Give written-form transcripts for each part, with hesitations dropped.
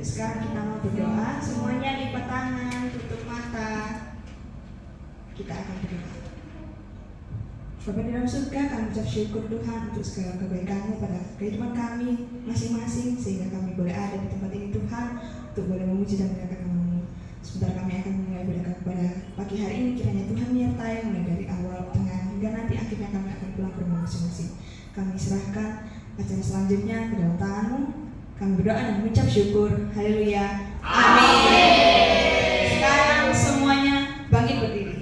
sekarang kita mau berdoa. Semuanya lipat tangan, tutup mata. Kita akan berdoa. Bapa di dalam surga, kami ucap syukur Tuhan untuk segala kebaikan-Mu pada kehidupan kami masing-masing, sehingga kami boleh ada di tempat ini Tuhan, untuk boleh memuji dan memuliakan nama-Mu. Sebentar kami akan mulai berdoa pada pagi hari ini, kiranya Tuhan menyertai mulai dari awal, tengah, hingga nanti akhirnya kami akan pulang ke rumah masing-masing. Kami serahkan acara selanjutnya ke dalam tangan-Mu. Kami berdoa dan mengucap syukur. Haleluya. Amin. Sekarang semuanya bangkit berdiri.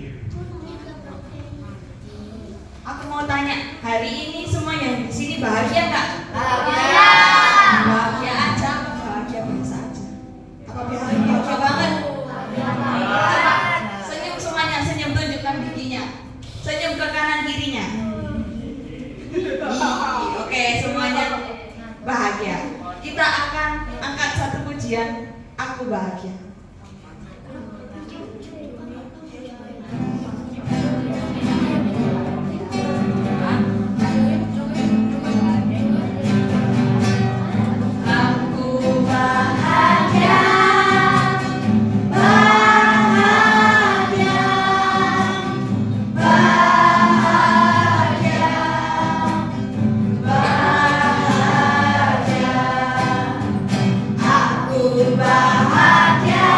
Aku mau tanya, hari ini semua yang di sini bahagia nggak? Bahagia. Bahagia aja, bahagia biasa aja. Apa bahagia banget? Senyum semuanya, senyum, tunjukkan giginya. Senyum ke kanan kirinya. Oke, semuanya bahagia. Kita akan angkat satu pujian, Aku Bahagia. Bahagia.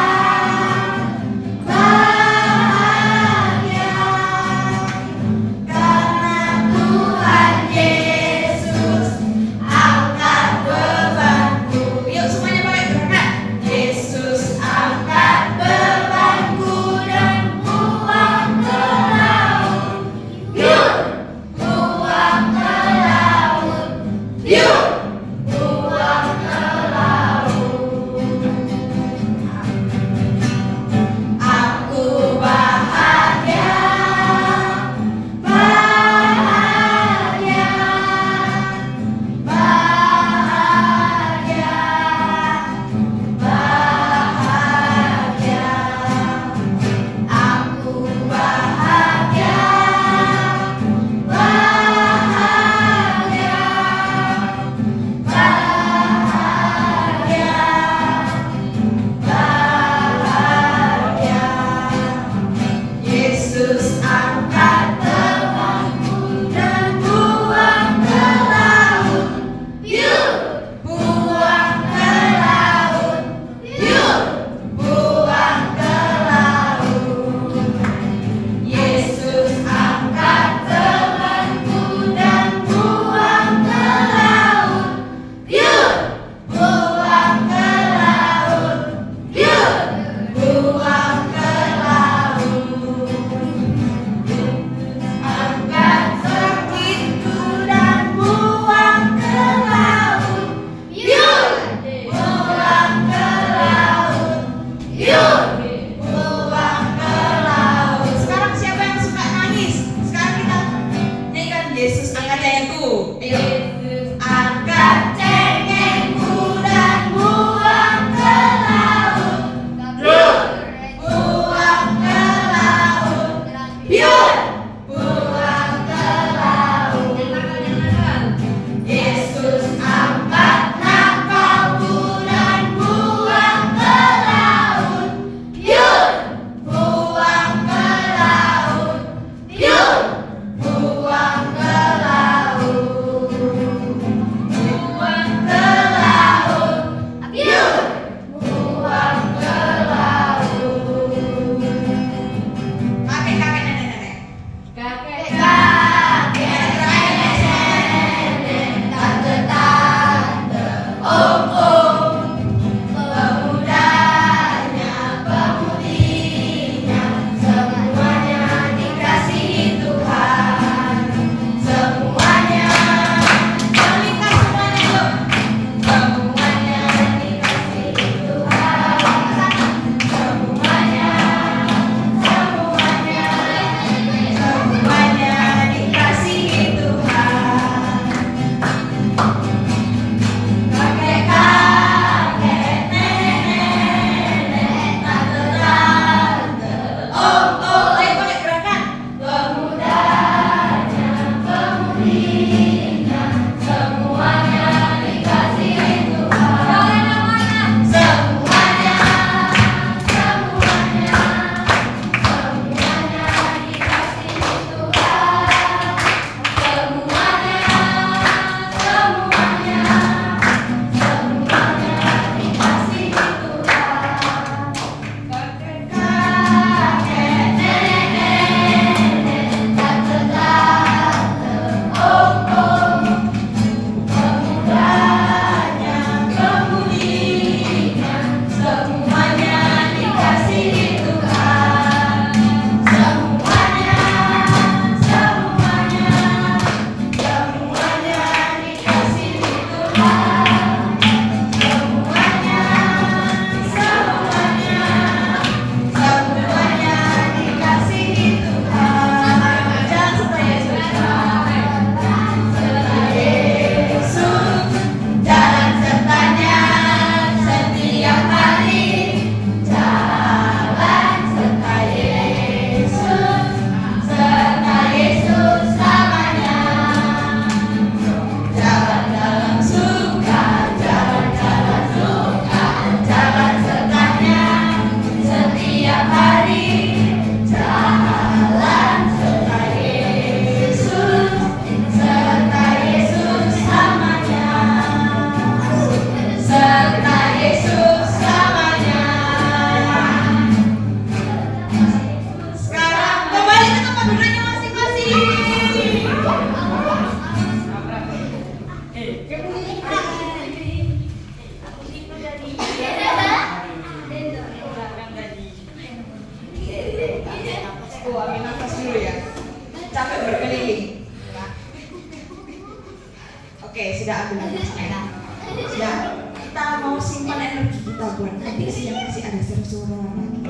buat nanti sih yang masih ada seru-seruan lagi.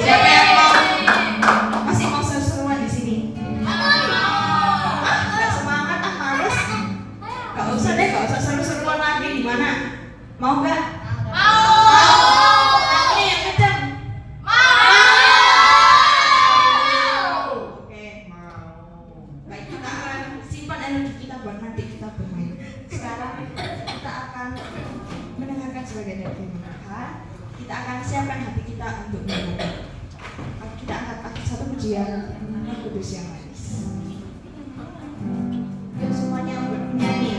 Siapa yang masih mau seru-seruan di sini? Nggak semangat, males. Gak usah deh, gak usah seru-seruan lagi. Di mana? Mau nggak? Ini yang kenceng. Oke. Baik, kita akan simpan energi kita buat nanti kita bermain. Sekarang kita akan mendengarkan sebagian dari firman Tuhan. Kita akan siapkan hati kita untuk mendengarkan. Kita angkat satu pujian Roh Kudus yang manis. Yuk semuanya bernyanyi.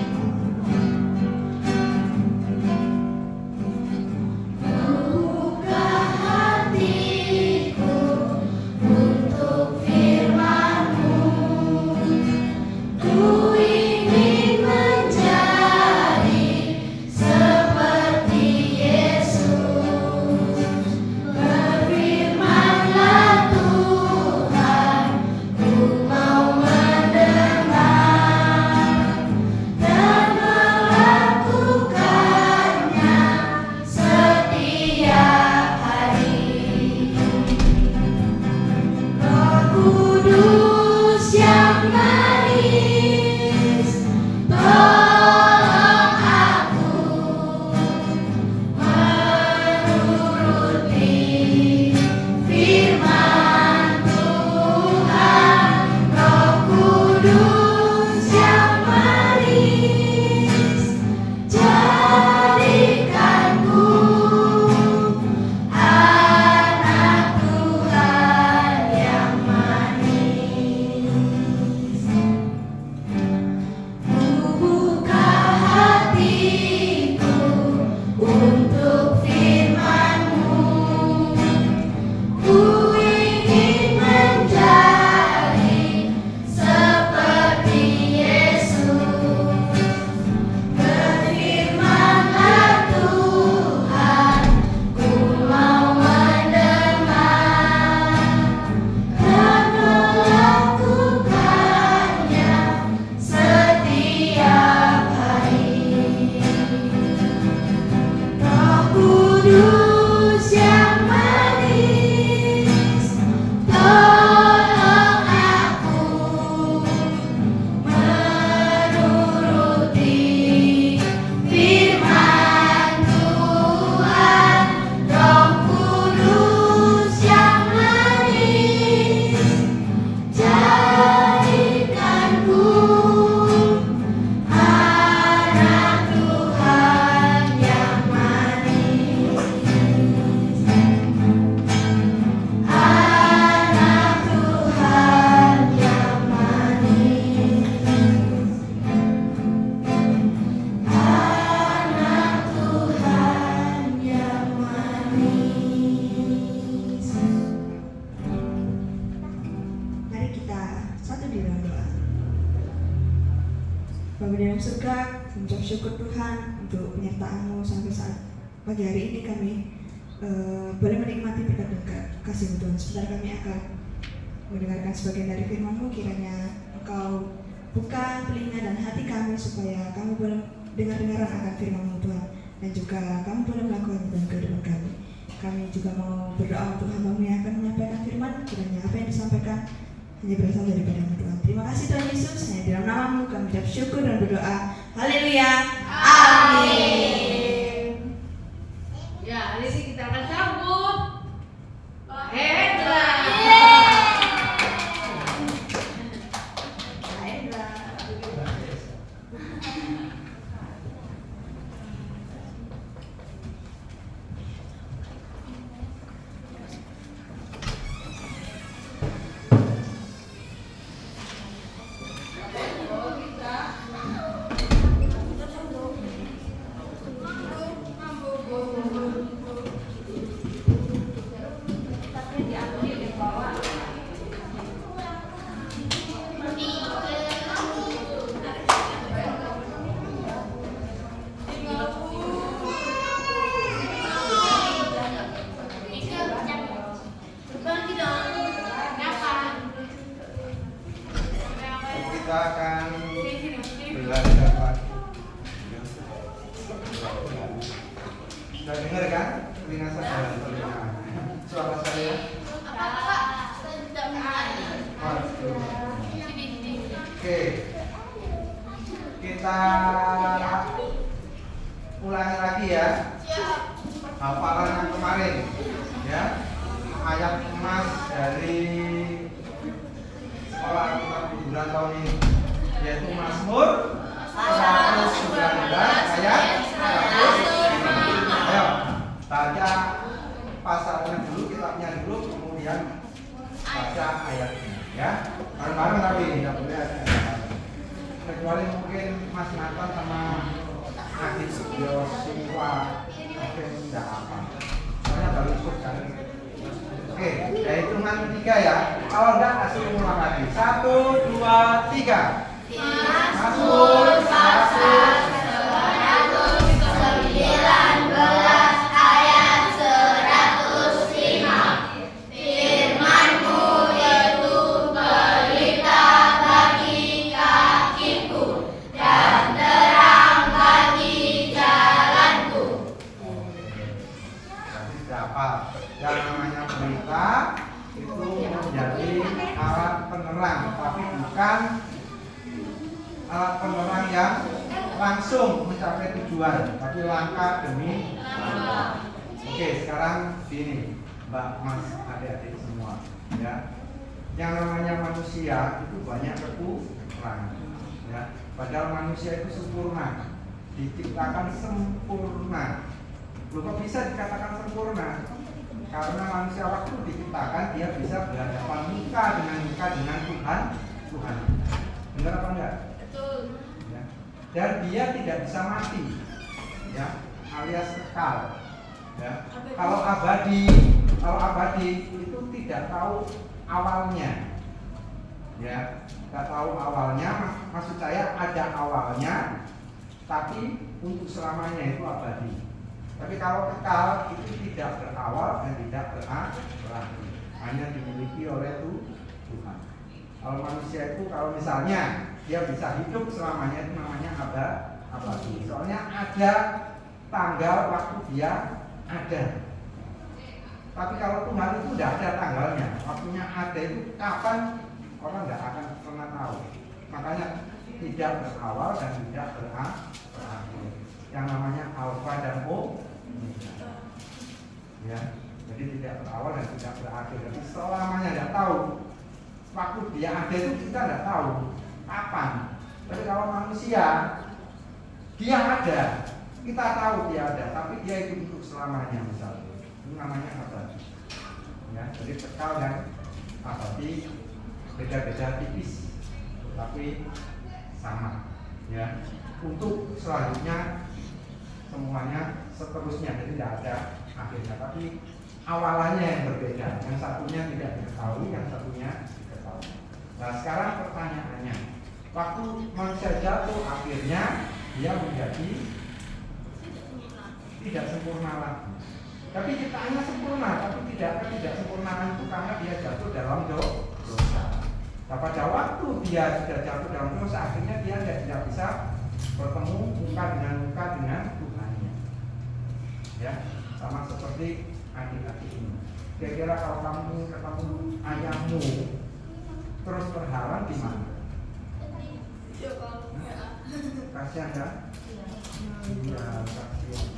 Bapa di dalam surga, mengucap syukur Tuhan untuk penyertaan-Mu sampai saat pagi hari ini kami boleh menikmati berkat dan kasih-Mu Tuhan. Sebentar kami akan mendengarkan sebagian dari firman-Mu, kiranya Engkau buka telinga dan hati kami supaya kami boleh dengar-dengaran akan firman-Mu Tuhan, dan juga kami boleh melakukannya dalam kehidupan kami. Kami juga mau berdoa untuk hamba-Mu yang akan menyampaikan firman, kiranya apa yang disampaikan hanya berasal daripada Tuhan. Terima kasih Tuhan Yesus, hanya di dalam nama-Mu kami ucap syukur dan berdoa. Haleluya. Amin. Ya, hari ini kita akan sambut Pak Hendra. Pak Hendra. Sudah dengar kan? Telinga saya, telinga. Suara saya. Oke, kita ulangi lagi ya. Hafalan yang kemarin, ya. Ayat emas dari sekolah Alkitab hiburan tahun ini, yaitu Mazmur 119 ayat 105. Ayo baca pasalnya dulu, kitabnya dulu, kemudian baca ayatnya, ya. Bareng-bareng tapi tidak boleh ada kecuali mungkin Mas Nathan sama Adit Yosua mungkin tidak apa, soalnya baru ikut kan. Oke, ya hitungan 3 ya. Kalau enggak kasih ulang lagi. 1, 2, 3. Mazmur 119 ayat 105. Firman-Mu itu pelita bagi kakiku dan terang bagi jalanku. Jadi siapa? Yang namanya berita itu menjadi alat penerang, tapi bukan alat penerang yang langsung mencapai tujuan, tapi langkah demi langkah. Oke, sekarang sini, Mbak, Mas, adik-adik semua, ya. Yang namanya manusia itu banyak kekurangan, ya. Padahal manusia itu sempurna, diciptakan sempurna. Loh, kok bisa dikatakan sempurna? Karena manusia waktu diciptakan dia bisa berhadapan muka dengan Tuhan. Benar apa enggak? Betul. Ya. Dan dia tidak bisa mati, ya, alias kekal. Ya. Kalau abadi itu tidak tahu awalnya, ya, tidak tahu awalnya. Maksud saya ada awalnya, tapi untuk selamanya itu abadi. Tapi kalau kekal itu tidak berawal dan tidak berakhir, hanya dimiliki oleh Tuhan. Kalau manusia itu, kalau misalnya dia bisa hidup selamanya, itu namanya abadi. Soalnya ada tanggal waktu dia ada. Tapi kalau Tuhan itu tidak ada tanggalnya, waktunya ada itu kapan, orang tidak akan pernah tahu. Makanya tidak berawal dan tidak berakhir. Yang namanya alfa dan omega, ya. Jadi tidak berawal dan tidak berakhir. Jadi selamanya tidak tahu. Waktu dia ada itu kita tidak tahu kapan. Tapi kalau manusia, dia ada, kita tahu dia ada, tapi dia itu untuk selamanya misalnya. Itu namanya abadi. Ya, jadi kekal dan abadi beda-beda tipis, tapi sama. Ya, untuk selanjutnya semuanya seterusnya, jadi tidak ada akhirnya, tapi awalannya yang berbeda. Yang satunya tidak diketahui, yang satunya diketahui. Nah, sekarang pertanyaannya, waktu manusia jatuh akhirnya dia menjadi tidak sempurna lagi. Tapi ciptaannya sempurna, tapi tidak sempurnaan itu karena dia jatuh dalam dosa. Nah, pada waktu dia sudah jatuh dalam dosa, akhirnya dia tidak bisa bertemu muka dengan Tuhannya. Ya, sama seperti adik-adik ini. Kira-kira kalau kamu ketemu ayahmu terus berhalang di mana? Kasihan kan? Iya, kasihan.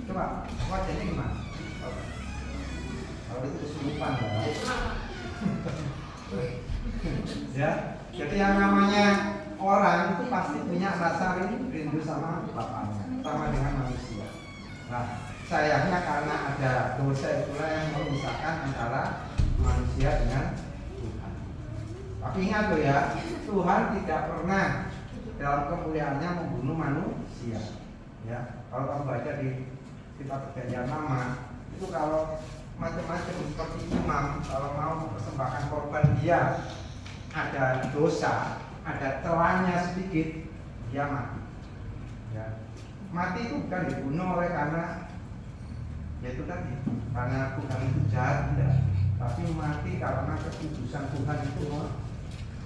Coba wajahnya gimana? Kalau itu kesurupan lah. Ya, jadi yang namanya orang itu pasti punya rasa rindu sama bapaknya, sama dengan manusia. Nah, sayangnya karena ada dosa itulah yang memisahkan antara manusia dengan Tuhan. Tapi ingat loh ya, Tuhan tidak pernah dalam kemuliaannya membunuh manusia. Ya, kalau kamu baca di kitab Perjanjian Lama, itu kalau macam-macam seperti imam kalau mau mempersembahkan korban, dia ada dosa, ada celahnya sedikit, dia mati. Ya. Mati itu bukan dibunuh oleh karena yaitu tadi, karena Tuhan itu jahat, tidak, tapi mati karena kekudusan Tuhan itu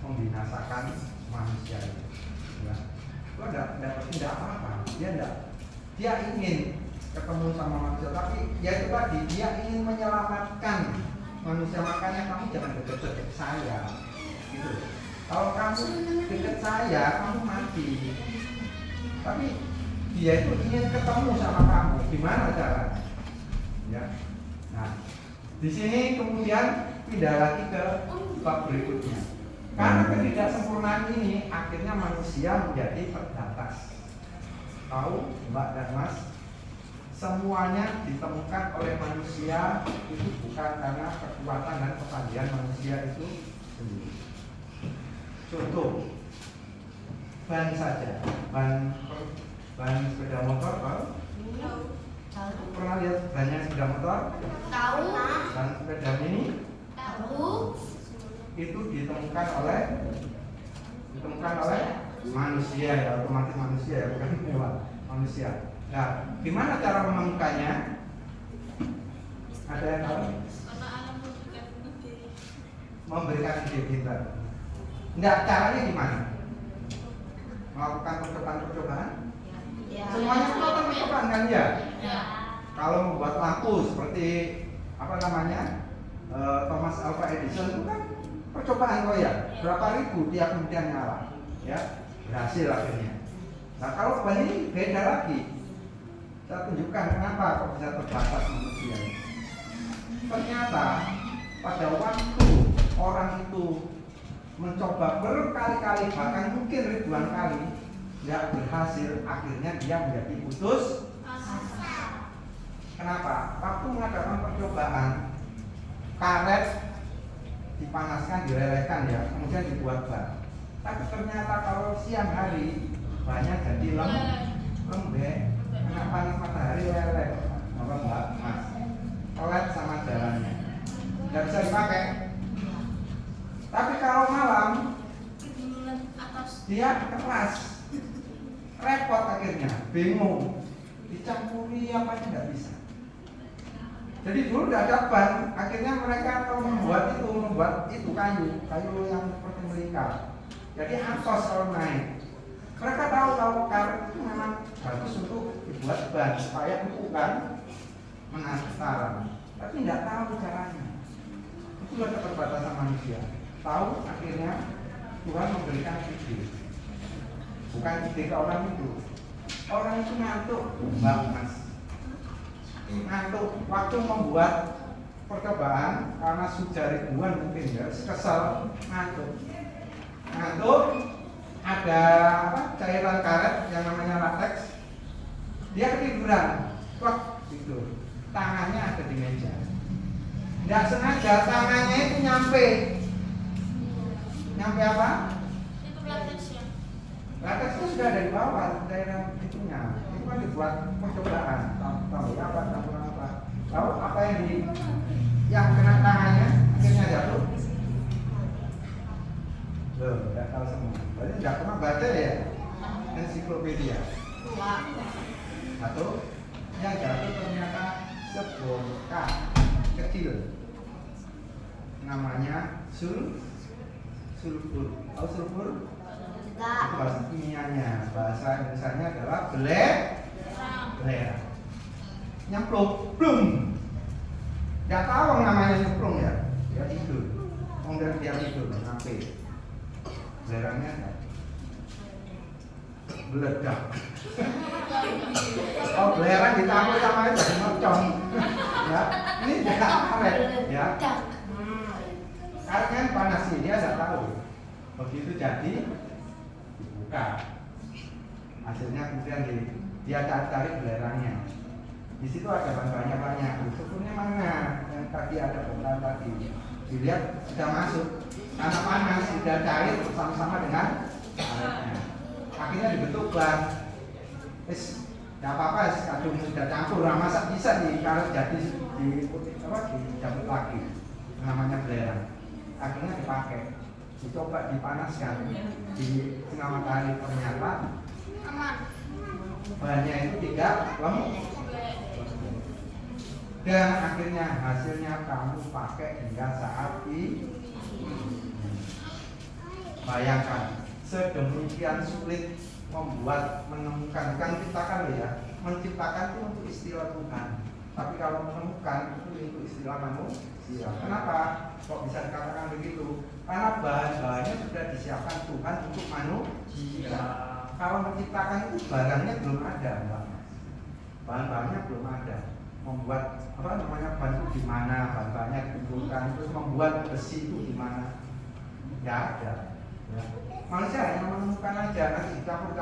membinasakan manusia itu. Ya. Tidak apa-apa, dia ingin ketemu sama manusia, tapi ya itu tadi dia ingin menyelamatkan manusia, makanya kamu jangan deket-deket saya gitu. Kalau kamu deket saya kamu mati, tapi dia itu ingin ketemu sama kamu. Gimana caranya ya? Nah, di sini kemudian pindah lagi ke bab berikutnya. Karena ketidaksempurnaan ini akhirnya manusia menjadi terbatas. Tahu Mbak dan Mas, semuanya ditemukan oleh manusia itu bukan karena kekuatan dan kepandaian manusia itu sendiri. Contoh, ban saja, ban sepeda motor, pernah lihat bannya sepeda motor? Tahu? Dan sepeda mini Tahu? itu ditemukan oleh manusia ya, otomatis manusia ya, bukan hewan, manusia. Nah, gimana cara menemukannya? Ada yang tahu? Karena alam Memberikan ide pintar. Enggak, caranya gimana? Melakukan percobaan-percobaan? Ya. Semuanya melakukan percobaan kan ya? Ya. Kalau membuat lampu seperti apa namanya Thomas Alva Edison itu kan percobaan kok ya, berapa ribu dia kemudian nyala, ya berhasil akhirnya. Nah kalau ban ini beda lagi. Saya tunjukkan kenapa kok bisa terbatas manusia. Ternyata pada waktu orang itu mencoba berkali-kali, bahkan mungkin ribuan kali, nggak berhasil, akhirnya dia menjadi putus asa. Kenapa? Waktu mengadakan percobaan, karet dipanaskan, dilelehkan ya, kemudian dibuat ban. Tapi ternyata kalau siang hari banyak jadi lembek, kena panas matahari leleh, apa Mbak Mas? Pelet sama jalannya, nggak bisa dipakai. Tapi kalau malam dia keras, repot akhirnya, bingung, dicampuri apa nggak bisa. Jadi dulu tidak ada ban, akhirnya mereka kalau membuat itu kayu yang seperti melingkar. Jadi angkos kalau naik. Mereka tahu kalau karet itu memang bagus untuk dibuat ban supaya empuk kan mengantar. Tapi tidak tahu caranya. Itu ada keterbatasan manusia. Tahu akhirnya Tuhan memberikan ide. Bukan ide ke orang itu. Orang itu ngantuk, Mbak Mas. Ngantuk waktu membuat percobaan karena sudah ribuan mungkin ya, kesel, ngantuk, ada cairan karet yang namanya latex, dia ketiduran, kok tidur, tangannya ada di meja, nggak sengaja tangannya itu nyampe apa? Itu latexnya. Latex itu sudah ada di bawah cairan itunya. Itu kan dibuat percobaan, tahu ya apa, campuran apa. Tahu apa yang kena tangannya akhirnya jatuh? Loh, tidak tahu semua. Berarti tidak pernah baca ya ensiklopedia. Satu, yang jatuh ternyata sebongkah kecil, namanya sulfur. Tahu sulfur? Itu bahasa kimianya, bahasa Indonesianya adalah belerang. Nyemplung, blum. Gak tahu namanya nyemplung ya, dia tidur. Kemudian dia tidur, sampai belerangnya meledak. Oh, belerang ditampil sama itu jadi mercon. Ya, ini jangan karet, ya. Karetnya panas sih, dia nggak tahu. Begitu jadi dibuka, hasilnya kemudian dia cari belerangnya. Di situ ada banyak. Sulfurnya mana? Yang tadi ada belerang tadi. Dilihat sudah masuk, karena panas sudah cair bersama-sama dengan karetnya. Akhirnya dibentuk ban. Tidak apa-apa, kadung sudah campur. Nah, masa bisa di karet jadi dijabut lagi, namanya belerang. Akhirnya dipakai, dicoba dipanaskan di tengah matahari, ternyata Aman. bannya itu tidak lemuk. Dan akhirnya hasilnya kamu pakai hingga saat ini. Bayangkan sedemikian sulit menemukan, kan kita kan ya menciptakan itu untuk istilah Tuhan. Tapi kalau menemukan itu untuk istilah manusia. Kenapa? Kok bisa dikatakan begitu? Karena bahan-bahannya sudah disiapkan Tuhan untuk manusia. Kalau menciptakan itu barangnya belum ada, Mbak. Bahan-bahannya belum ada. Membuat apa namanya bahan itu di mana, bahan-bahannya dikumpulkan, terus membuat besi itu di mana? Nggak ada. Ya. Manusia hanya menemukan aja, nanti campur,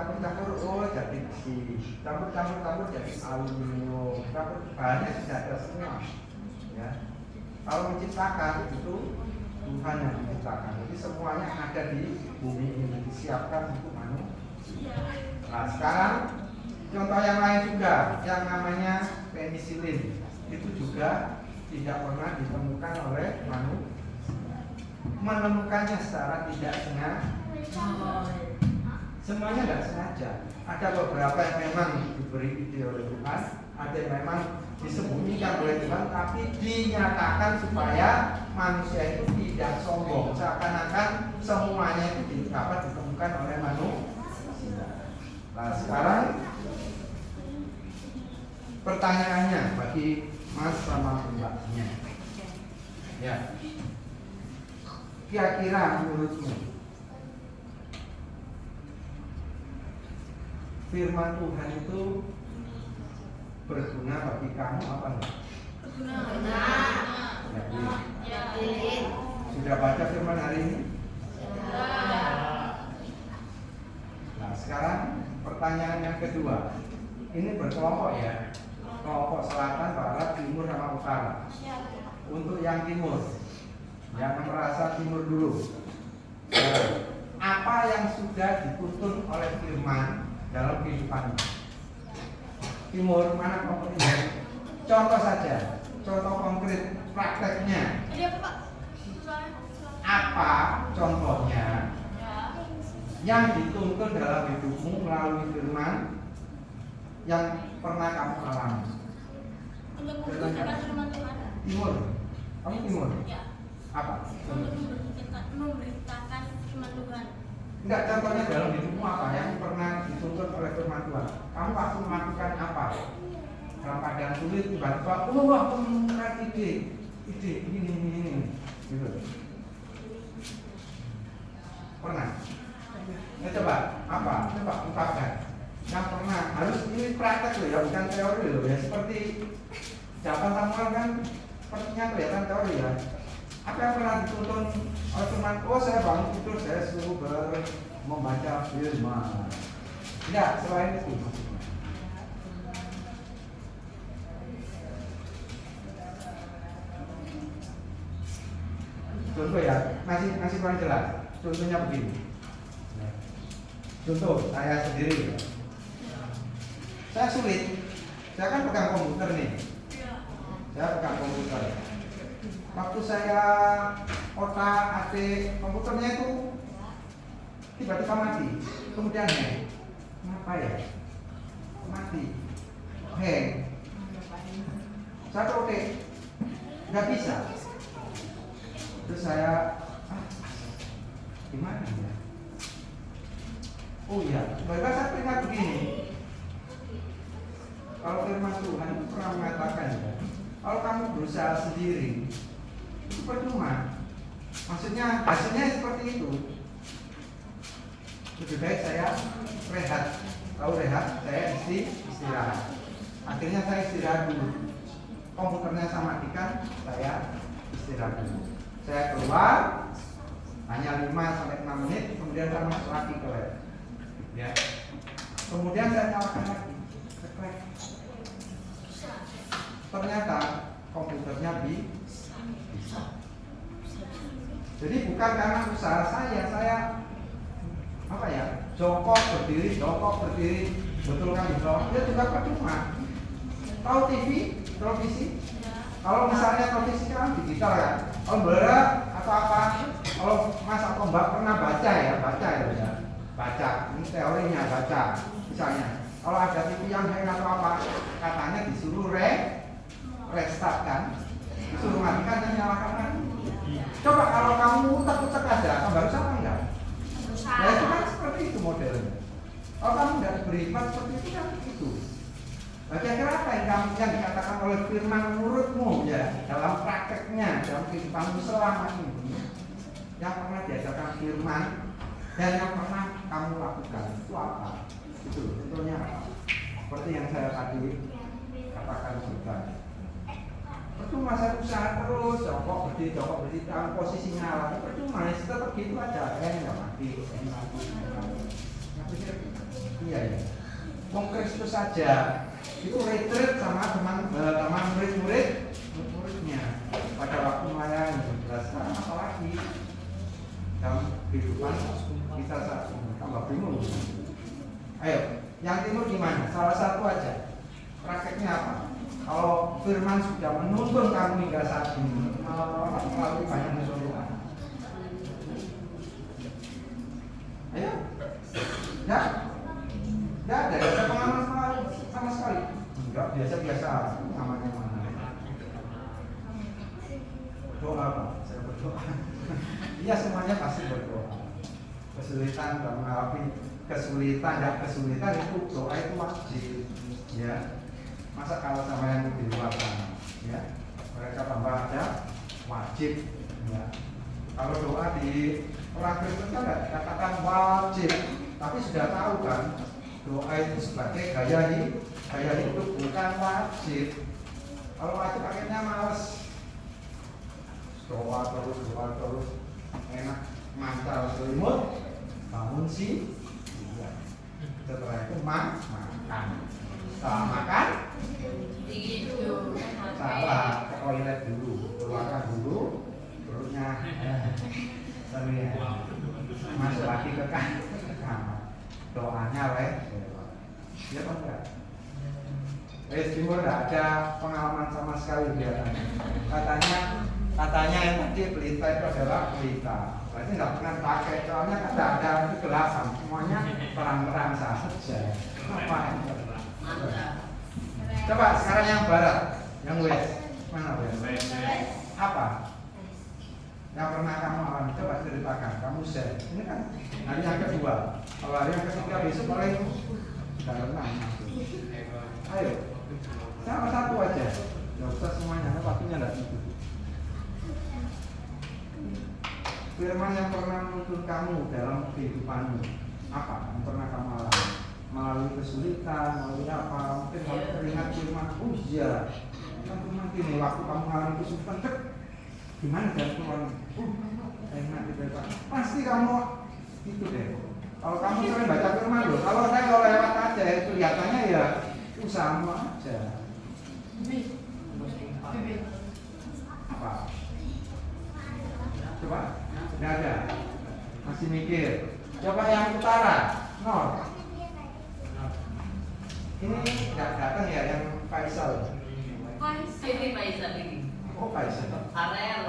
oh jadi besi, campur jadi aluminium, campur bahannya sudah ada semua. Ya. Kalau menciptakan itu Tuhan yang menciptakan, jadi semuanya ada di bumi ini disiapkan untuk manusia. Nah sekarang contoh yang lain juga, yang namanya penisilin itu juga tidak pernah ditemukan oleh manusia. Menemukannya secara tidak sengaja. Semuanya tidak sengaja. Ada beberapa yang memang diberi ide oleh Tuhan, ada yang memang disembunyikan oleh Tuhan, tapi dinyatakan supaya manusia itu tidak sombong. Seakan-akan semuanya itu dapat ditemukan oleh manusia. Nah sekarang pertanyaannya bagi Mas sama Mbaknya, ya, kira-kira menurutmu firman Tuhan itu berguna bagi kamu apa enggak? Berguna. Ya, Ya. sudah baca firman hari ini? Ya. Nah sekarang pertanyaan yang kedua, ini berkelompok ya, kelompok selatan, barat, timur, sama utara. Untuk yang timur, yang merasa timur dulu, apa yang sudah dituntun oleh firman dalam kehidupan timur, mana konkretnya? Contoh saja, contoh konkret prakteknya. Apa contohnya yang dituntun dalam hidupmu melalui firman yang pernah kamu alami? Untuk memberitakan firman Tuhan. Timur, kamu timur? Ya. Apa? Memberitakan firman Tuhan. Enggak, contohnya dalam hidupmu apa yang pernah dituntun oleh firman Tuhan? Kamu waktu melakukan apa? Dalam keadaan sulit, tiba-tiba, aku menemukan ide ini, gitu. Pernah? Ya coba, apa? Coba ungkapkan. Yang pernah, harus ini praktek loh ya, bukan teori loh ya. Seperti jawaban Samuel kan sepertinya kelihatan teori ya. Apa yang pernah dituntun oleh firman? Oh saya bangun tidur, saya suruh membaca firman. Tidak, selain itu maksudnya. Contoh ya, masih kurang jelas. Contohnya begini. Contoh, saya sendiri. Saya sulit. Saya kan pegang komputer nih. Saya pegang komputer. Waktu saya otak-atik komputernya itu tiba-tiba mati. Kemudian hang. Kenapa ya? Mati. Hang. Saya oke. Nggak bisa. Terus saya gimana ya? Oh iya, baiklah saya pernah begini. Kalau firman Tuhan itu pernah mengatakan ya, kalau kamu berusaha sendiri itu percuma. Maksudnya hasilnya seperti itu. Lebih baik saya rehat. Tahu rehat? Saya istirahat. Akhirnya saya istirahat dulu. Komputernya saya matikan, saya istirahat dulu. Saya keluar hanya 5-6 menit, kemudian saya masuk lagi ke lab. Ya. Kemudian saya nyalakan lagi. Cekrek. Ternyata komputernya bisa. Jadi bukan karena usaha saya apa ya, jongkok berdiri, betulkan di bawah, dia juga percuma. Tahu TV, televisi? Kalau misalnya televisi kan digital kan, kalau berat atau apa, kalau Mas atau Mbak pernah baca ya, baca, ini teorinya baca. Misalnya, kalau ada TV yang hang atau apa, katanya disuruh restart kan, disuruh matikan dan nyalakan lagi. Coba kalau kamu utek-utek aja, kamu baru sama enggak? Ya itu kan seperti itu modelnya. Kalau kamu tidak diberi hikmat seperti itu kan itu. Kira-kira apa yang dikatakan oleh firman menurutmu ya dalam prakteknya dalam kehidupanmu selama ini yang pernah diajarkan firman dan yang pernah kamu lakukan itu apa? Itu contohnya apa? Seperti yang saya tadi katakan juga. Percuma saya usaha terus, jongkok berdiri dalam posisinya lagi percuma, tetap gitu aja, nggak mati. Iya ya. Wong Kristus saja itu retreat sama teman murid-muridnya pada waktu melayani. Sekarang apalagi dalam kehidupan kita saat ini tambah bingung. Ayo, yang timur gimana? Salah satu aja. Prakteknya apa? Kalau firman sudah menuntun kamu hingga saat ini melalui banyak keseluruhan. Ayo, enggak ada pengalaman sama sekali. Enggak, biasa-biasa, namanya mana? Doa Pak, saya berdoa. Iya semuanya pasti berdoa. Kesulitan, kalau mengalami kesulitan itu doa itu wajib, ya. Masa kalau sama yang di luar sana, ya, mereka tambah ada wajib, ya. Kalau doa di orang Kristen kan nggak dikatakan wajib, tapi sudah tahu kan, doa itu sebagai gaya hidup bukan wajib. Kalau wajib akhirnya males, doa terus, enak, mantel selimut, bangun sih, ya. Setelah itu makan. Setelah makan, salah, ke toilet dulu, keluarkan dulu perutnya, masuk lagi ke kamar, doanya ya apa enggak? Timur enggak ada pengalaman sama sekali dia. Katanya yang tadi pelita itu adalah pelita, berarti nggak pernah pakai, soalnya kan ada kegelapan, semuanya terang-terang saja. Apa? Coba sekarang yang barat, yang west, mana west? Apa? Yang pernah kamu alami, coba ceritakan, kamu share. Ini kan hari yang kedua, kalau hari yang ketiga besok mulai sudah renang. Ayo, sama satu aja, nggak usah semuanya, waktunya nggak cukup. Firman yang pernah menuntun kamu dalam kehidupanmu, apa yang pernah kamu alami? Melalui kesulitan, melalui apa? Mungkin kamu teringat firman, oh iya, kan firman gini, waktu kamu mengalami kesulitan, gimana dan keluar? Enak gitu Pak. Pasti kamu itu deh. Kalau kamu sering baca firman loh, kalau saya lewat aja, kelihatannya ya usahamu aja. Apa? Coba, nggak ada. Masih mikir. Coba yang utara, nol. Ini nggak datang ya yang Faisal. Ini Faisal ini. Oh Faisal. Arel.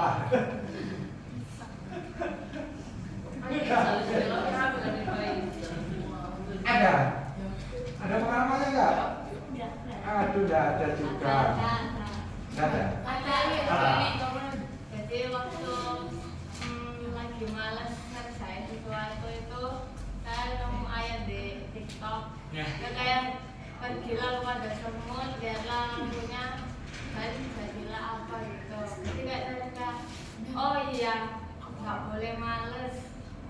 Ada pengalamannya nggak? Aduh, nggak ada juga. Nggak ada. Jadi waktu lagi malas ngerjain sesuatu itu saya nemu ayat di TikTok. Ya kayak pergilah kepada semut, lihatlah lampunya, dan jadilah apa gitu. Jadi kayak cerita, oh iya, nggak boleh males.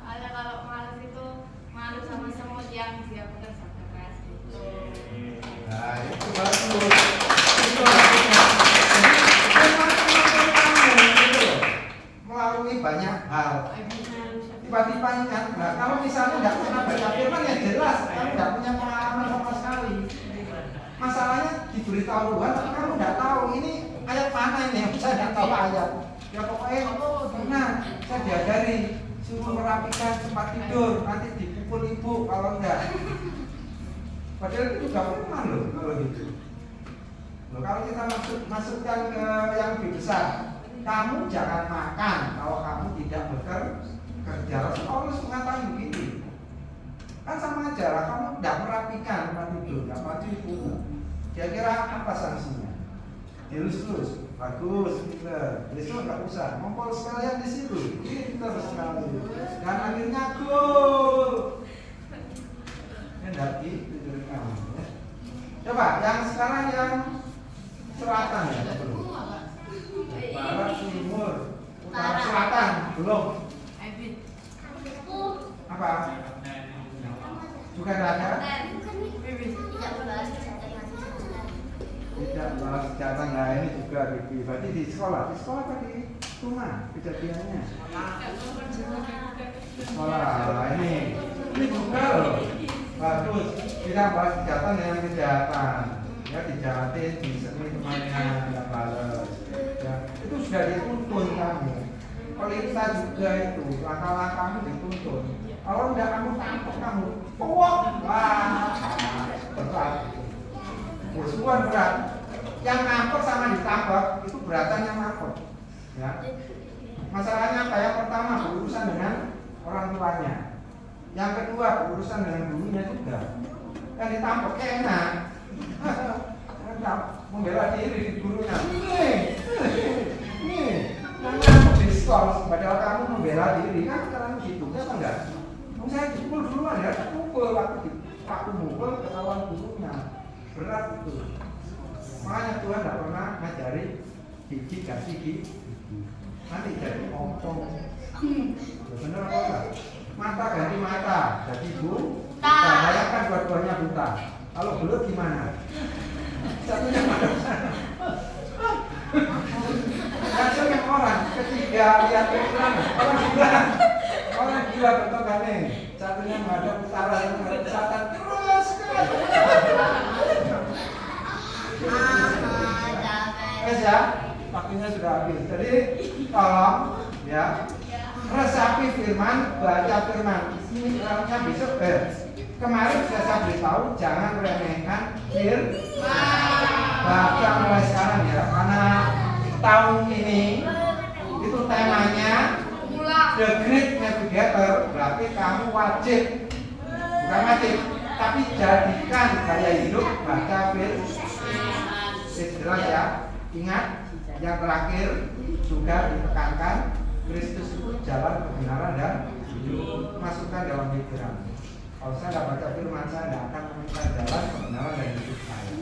Soalnya kalau males itu malu sama semut yang dia bekerja keras gitu. Nah, itu bagus. Itu harusnya. Melalui banyak hal. Tiba-tiba ingat, nah, kalau misalnya nggak pernah baca firman ya jelas, kamu nggak punya pengalaman sama sekali. Masalahnya diberitahu Tuhan, tapi kamu nggak tahu ini ayat mana ini yang saya nggak tahu ayat. Ya pokoknya, benar, saya diajari suruh merapikan tempat tidur, nanti dipukul ibu kalau enggak. Padahal itu juga firman loh kalau gitu. Loh, kalau kita masukkan ke yang lebih besar, kamu jangan makan kalau kamu tidak bekerja. Paulus mengatakan begini. Kan sama aja lah, kamu tidak merapikan tempat tidur, tidak maju ibu. Kira-kira apa sanksinya? Dilus-lus, bagus, pinter. Besok nggak usah, ngompol sekalian di situ, pinter sekali. Dan akhirnya gol. Kan tidak gitu dari kamu ya. Coba yang sekarang yang selatan ya belum. Barat, timur, utara, selatan belum. Apa? Juga tidak ada? Tidak bahas kesehatan. Nah ini juga berarti di sekolah tadi rumah kejadiannya. Sekolah. Nah, ini juga loh. Bagus. Kita bahas kejahatan dengan kejahatan. Ya dijahatin, disemi temannya, tidak balas. Ya, itu sudah dituntun kamu. Pelita juga itu, langkah-langkahmu dituntun. Kalau tidak kamu tangkap kamu, wah, berat. Musuhan berat. Yang ngangkut sama ditangkap itu beratannya ngangkut. Ya. Masalahnya apa? Yang pertama berurusan dengan orang tuanya. Yang kedua berurusan dengan gurunya juga. Kan ditangkap enak. Membela diri di gurunya. Nih, ngangkut di sekolah. Padahal kamu membela diri kan sekarang gitu, ya apa enggak? Saya dipukul duluan ya, pukul waktu aku mukul ketahuan gurunya. Berat itu. Makanya Tuhan tidak pernah ngajari gigi ganti gigi. Nanti jadi ompong. Bener apa enggak? Mata ganti mata, jadi buta. Bayangkan dua-duanya buta. Kalau belut gimana? Satunya pada sana. Langsung yang orang ketiga lihat ukuran orang gila betul kan nih. Satunya menghadap utara, yang menghadap selatan terus ya, waktunya sudah habis. Jadi tolong ya resapi firman, baca firman. Ini filmnya besok kemarin sudah saya beritahu jangan remehkan firman. Baca mulai sekarang ya, karena tahun ini itu temanya The Great Navigator. Berarti kamu wajib, bukan wajib, tapi jadikan gaya hidup baca firman. Jelas ya. Ingat, yang terakhir juga ditekankan Kristus itu jalan kebenaran dan hidup. Masukkan dalam pikiran. Kalau saya tidak baca firman, saya tidak akan menemukan jalan kebenaran dan hidup saya.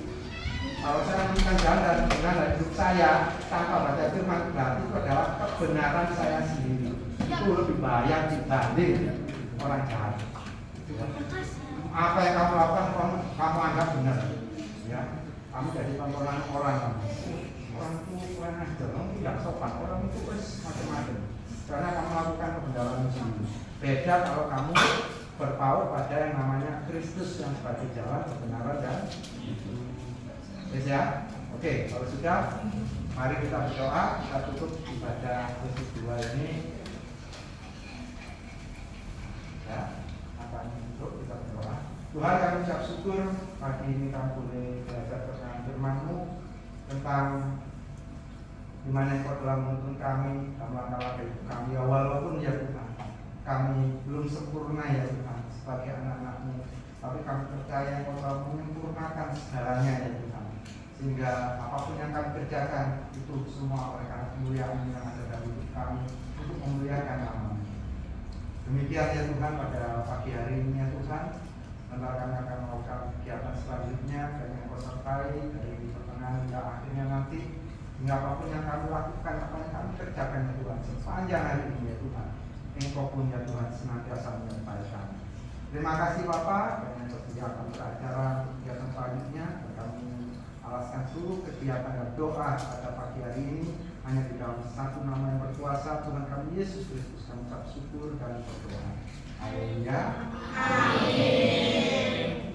Kalau saya menemukan jalan dan kebenaran dan hidup saya tanpa baca firman, berarti itu adalah kebenaran saya sendiri. Itu lebih bahaya dibanding orang jahat. Apa yang kamu lakukan, kamu anggap benar. Ya, kamu jadi tontonan orang. Orang itu kurang ajar, orang tidak sopan, orang itu macam-macam. Karena kamu lakukan kebenaran sendiri. Beda kalau kamu berpaut pada yang namanya Kristus yang sebagai jalan kebenaran dan hidup. Yes, ya? Oke, kalau sudah, mari kita berdoa. Kita tutup ibadah khusus 2 ini. Ya, apa untuk kita berdoa? Tuhan, kami ucap syukur pagi ini kami boleh belajar tentang firman-Mu tentang dimana Engkau telah menuntun kami dalam langkah hidup kami. Ya, walaupun ya Tuhan, kami belum sempurna ya Tuhan sebagai anak-anak-Mu, tapi kami percaya Engkau telah menyempurnakan segalanya ya Tuhan, sehingga apapun yang kami kerjakan itu semua oleh karena kemuliaan yang ada dalam hidup kami untuk memuliakan nama-Mu. Demikian ya Tuhan pada pagi hari ini ya Tuhan, sebentar kami akan melakukan kegiatan selanjutnya dan yang Engkau sertai dari pertengahan hingga akhirnya nanti, hingga apapun yang kami lakukan, apa yang kami kerjakan ya Tuhan sepanjang hari ini ya Tuhan, Engkau pun ya Tuhan senantiasa menyertai kami. Terima kasih Bapak, dan yang bersedia akan beracara kegiatan selanjutnya, dan kami alaskan seluruh kegiatan dan doa pada pagi hari ini hanya di dalam satu nama yang berkuasa, Tuhan kami Yesus Kristus. Kami ucap syukur dan berdoa. Haleluya. Amin.